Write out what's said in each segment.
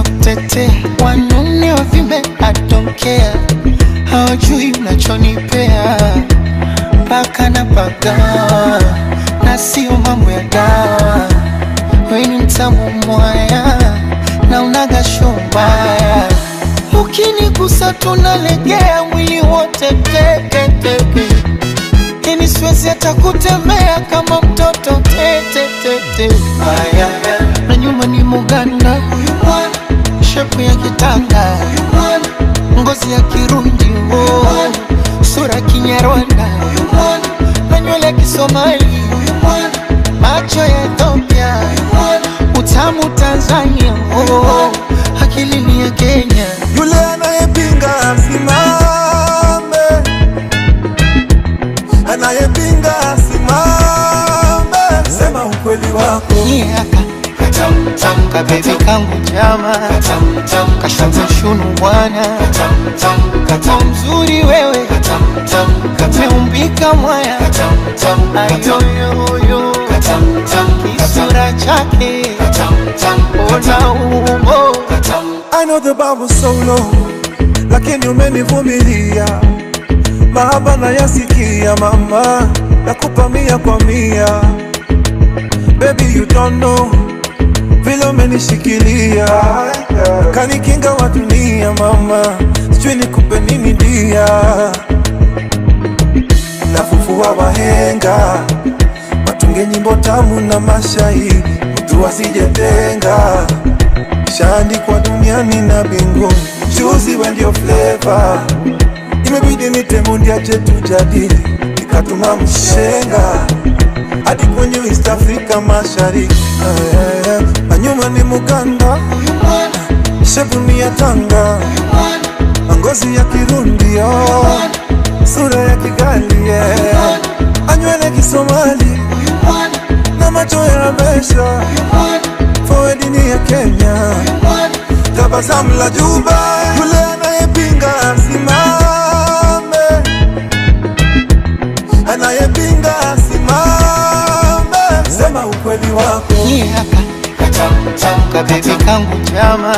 nitakutetea. Wanune wavimbe I don't care, hawajui unachonipea. Paka na pagawa na sio mambo ya dawa. Wewe ni mtamu mwaya na unaga shombaya. Ukinigusa tunalegea mwili wote teke teke. Hini siwezi hata kutembea kama mtoto tete tete. Na nyuma ni Muganda, shepu ya kitanga, ngozi ya Kirundi, sura Kinyarwanda, na nywele ya Kisomali, macho ya Ethiopia, utamu Tanzania, akili ni ya Kenya. Yule anayepinga asimame, anayepinga asimame. Sema ukweli wako. Kabebe kangu jama, kashoto shunu mwana, mzuri wewe, umeumbika mwaya, ayoyoyo, kisura chake, ona umbo. I know the bar was so low, lakini umenivumilia. Mahaba na yasikia mama, nakupa 100 kwa 100. Baby you don't know, vile umenishikilia, kanikinga wa dunia mama, sijui nikupe nini dia. Nafufua wahenga, watunge nyimbo tamu na mashairi, mtu asijetenga, shaandikwa duniani na mbinguni. Juzi we ndio flavor, imebidi nitemundi aje tujadili, nikatuma mshenga hadi kwenye East Africa mashariki. Anyuma ni Muganda, shepu ni ya Tanga, ngozi ya Kirundi, sura ya Kigali, anywele Kisomali, na macho ya Rabesha, forward ni ya Kenya, tabasamu la Juba. Yule anayepinga asimame, anayepinga asimame. Sema ukweli wako. Kabebe kangu jama,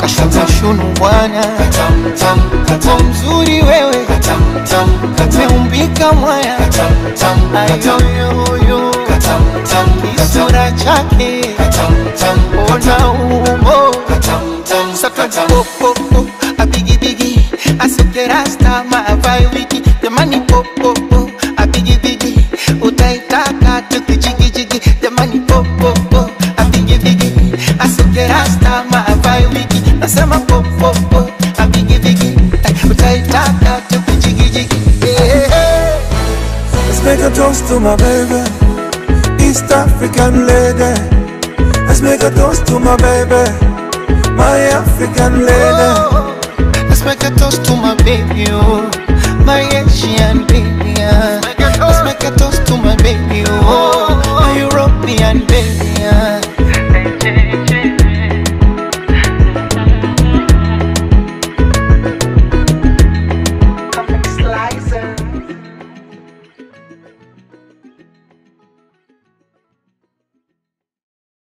kashoto shunu mwana, mzuri wewe, umeumbika mwaya, ayoyoyo, kisura chake, ona umbo. Sasa popo, a biggie biggie, asuke rasta maavai wiki. Jamani popo, a biggie biggie, utaitaka tukijigi jigi. Jamani popo, a biggie biggie, asuke rasta maavai wiki. Nasema popo, a biggie biggie, utaitaka tukijigi jigi. Let's make a toast to my baby, East African lady. Let's make a toast to my baby, my African lady. Let's make a toast to my baby, oh, my Asian baby. Let's make a toast to my baby, oh, my European baby.